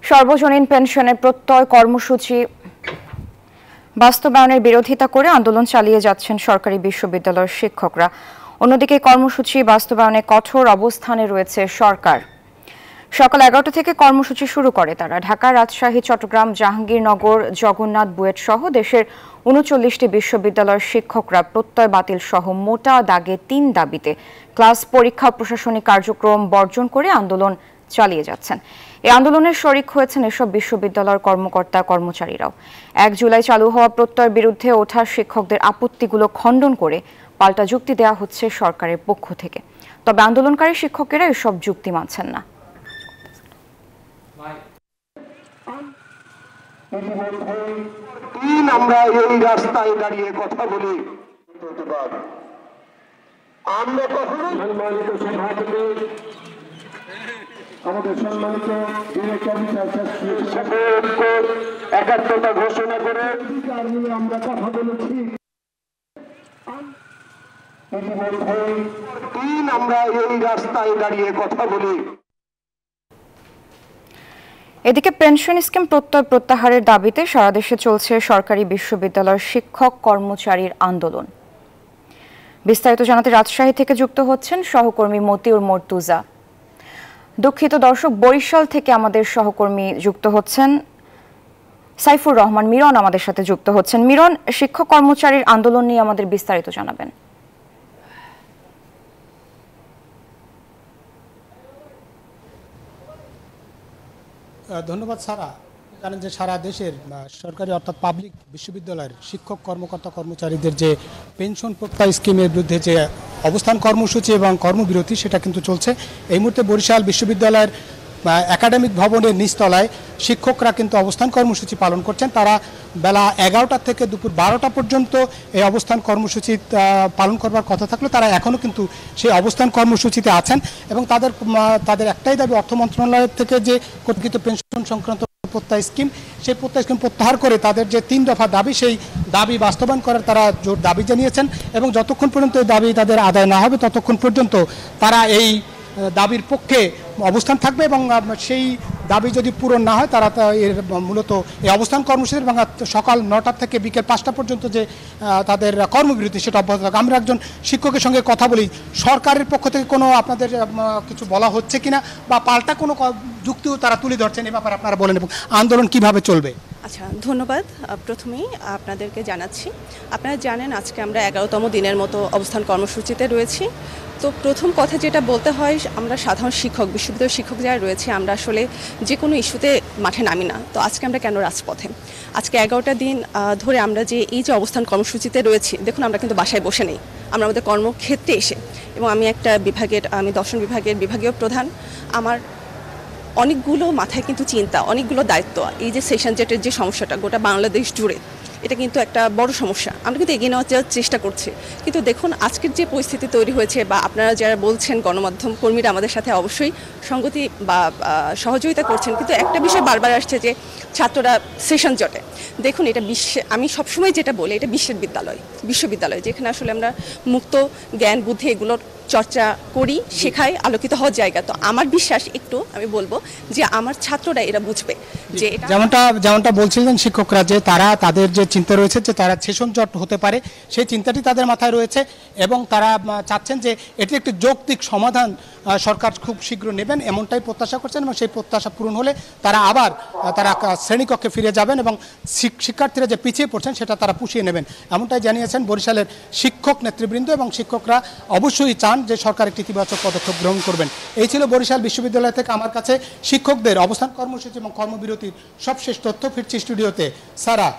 সর্বজনীন পেনশনের প্রত্যয় কর্মসূচি বাস্তবায়নের বিরোধিতা করে আন্দোলন চালিয়ে যাচ্ছেন সরকারি বিশ্ববিদ্যালয়ের শিক্ষকরা। অন্যদিকে কর্মসূচি বাস্তবায়নে কঠোর অবস্থানে রয়েছে সরকার। সকাল 11টা থেকে কর্মসূচি শুরু করে তারা। ঢাকা, রাজশাহী, চট্টগ্রাম, জাহাঙ্গীরনগর, জগন্নাথ, বুয়েট সহ দেশের 39টি বিশ্ববিদ্যালয়ের শিক্ষকরা প্রত্যয় বাতিল সহ মোটা দাগে 3 দাবিতে ক্লাস, পরীক্ষা, প্রশাসনিক কার্যক্রম বর্জন করে আন্দোলন চালিয়ে যাচ্ছেন। এই আন্দোলনের শরিক হয়েছেন এসব বিশ্ববিদ্যালয়ের কর্মকর্তা কর্মচারীরাও। 1 জুলাই চালু হওয়া প্রত্যয়ের বিরুদ্ধে ওঠা শিক্ষকদের আপত্তিগুলো খণ্ডন করে পাল্টা যুক্তি দেওয়া হচ্ছে সরকারের পক্ষ থেকে। তবে আন্দোলনকারী শিক্ষকেরা এসব যুক্তি মানছেন না। আমরা এই রাস্তায় দাঁড়িয়ে কথা বলি, আমরা কখনো সম্মানিত সভাপতি, আমাদের সম্মানিত একাত্মতা ঘোষণা করে আমরা কথা বলেছি। আমরা এই রাস্তায় দাঁড়িয়ে কথা বলি। এদিকে পেনশন স্কিম প্রত্যয় প্রত্যাহারের দাবিতে সারা দেশে চলছে সরকারি বিশ্ববিদ্যালয়ের শিক্ষক কর্মচারীর আন্দোলন। বিস্তারিত জানাতে রাজশাহী থেকে যুক্ত হচ্ছেন সহকর্মী মতিউর মর্তুজা। দুঃখিত দর্শক, বরিশাল থেকে আমাদের সহকর্মী যুক্ত হচ্ছেন সাইফুর রহমান মিরন আমাদের সাথে যুক্ত হচ্ছেন। মিরন, শিক্ষক কর্মচারীর আন্দোলন নিয়ে আমাদের বিস্তারিত জানাবেন। ধন্যবাদ সারা। জানেন যে সারা দেশের সরকারি অর্থাৎ পাবলিক বিশ্ববিদ্যালয়ের শিক্ষক কর্মকর্তা কর্মচারীদের যে পেনশন প্রত্যয় স্কিমের বিরুদ্ধে যে অবস্থান কর্মসূচি এবং কর্মবিরতি সেটা কিন্তু চলছে। এই মুহূর্তে বরিশাল বিশ্ববিদ্যালয়ের একাডেমিক ভবনের নিচতলায় শিক্ষকরা কিন্তু অবস্থান কর্মসূচি পালন করছেন। তারা বেলা 11টা থেকে দুপুর 12টা পর্যন্ত এই অবস্থান কর্মসূচি পালন করবার কথা থাকলেও তারা এখনও কিন্তু সেই অবস্থান কর্মসূচিতে আছেন এবং তাদের একটাই দাবি, অর্থ মন্ত্রণালয়ের থেকে যে কথিত পেনশন সংক্রান্ত প্রত্যয় স্কিম, সেই প্রত্যয় স্কিম প্রত্যাহার করে তাদের যে 3 দফা দাবি, সেই দাবি বাস্তবায়ন করার তারা জোর দাবি জানিয়েছেন এবং যতক্ষণ পর্যন্ত এই দাবি তাদের আদায় না হবে ততক্ষণ পর্যন্ত তারা এই দাবির পক্ষে অবস্থান থাকবে এবং সেই দাবি যদি পূরণ না হয় তারা এর মূলত এই অবস্থান কর্মসূচি এবং সকাল 9টা থেকে বিকেল 5টা পর্যন্ত যে তাদের কর্মবিরতি সেটা অব্যাহত থাকবে। আমরা একজন শিক্ষকের সঙ্গে কথা বলি, সরকারের পক্ষ থেকে কোনো আপনাদের কিছু বলা হচ্ছে কিনা বা পাল্টা কোনো যুক্তিও তারা তুলে ধরছেন, এ ব্যাপারে আপনারা বলেন এবং আন্দোলন কিভাবে চলবে? আচ্ছা, ধন্যবাদ। প্রথমেই আপনাদেরকে জানাচ্ছি, আপনারা জানেন আজকে আমরা 11তম দিনের মতো অবস্থান কর্মসূচিতে রয়েছি। তো প্রথম কথা যেটা বলতে হয়, আমরা সাধারণ শিক্ষক, বিশ্ববিদ্যালয়ের শিক্ষক যারা রয়েছে, আমরা আসলে যে কোনো ইস্যুতে মাঠে নামি না। তো আজকে আমরা কেন রাজপথে? আজকে 11টা দিন ধরে আমরা যে এই যে অবস্থান কর্মসূচিতে রয়েছি, দেখুন আমরা কিন্তু বাসায় বসে নেই, আমরা আমাদের কর্মক্ষেত্রে এসে, এবং আমি দর্শন বিভাগের বিভাগীয় প্রধান, আমার অনেকগুলো মাথায় কিন্তু চিন্তা, অনেকগুলো দায়িত্ব। এই যে সেশন জেটের যে সমস্যাটা গোটা বাংলাদেশ জুড়ে, এটা কিন্তু একটা বড় সমস্যা। আমরা কিন্তু এগিয়ে নেওয়ার চেষ্টা করছি, কিন্তু দেখুন আজকের যে পরিস্থিতি তৈরি হয়েছে, বা আপনারা যারা বলছেন গণমাধ্যম কর্মীরা আমাদের সাথে অবশ্যই সঙ্গতি বা সহযোগিতা করছেন, কিন্তু একটা বিষয় বারবার আসছে যে ছাত্ররা সেশন জটে। দেখুন এটা আমি সবসময় যেটা বলি, এটা বিশ্ববিদ্যালয় যেখানে আসলে আমরা মুক্ত জ্ঞান বুদ্ধি এগুলোর চর্চা করি, শেখাই, আলোকিত হওয়ার জায়গা। তো আমার বিশ্বাস, আমি বলবো যে আমার ছাত্ররা এরা বুঝবে যে যেমনটা বলছিলেন শিক্ষকরা যে তাদের যে চিন্তা রয়েছে যে তারা সেশন জট হতে পারে, সেই চিন্তাটি তাদের মাথায় রয়েছে এবং তারা চাচ্ছেন যে এটি একটি যৌক্তিক সমাধান সরকার খুব শীঘ্র নেবেন, এমনটাই প্রত্যাশা করছেন এবং সেই প্রত্যাশা পূরণ হলে তারা আবার শ্রেণীকক্ষে ফিরে যাবেন এবং শিক্ষার্থীরা যে পিছিয়ে পড়ছেন সেটা তারা পুষিয়ে নেবেন, এমনটাই জানিয়েছেন বরিশালের শিক্ষক নেতৃবৃন্দ। এবং শিক্ষকরা অবশ্যই চান যে সরকার একটি ইতিবাচক পদক্ষেপ গ্রহণ করবেন। এই ছিল বরিশাল বিশ্ববিদ্যালয় থেকে আমার কাছে শিক্ষকদের অবস্থান কর্মসূচি এবং কর্মবিরতির সবশেষ তথ্য। ফিরছি স্টুডিওতে সারা।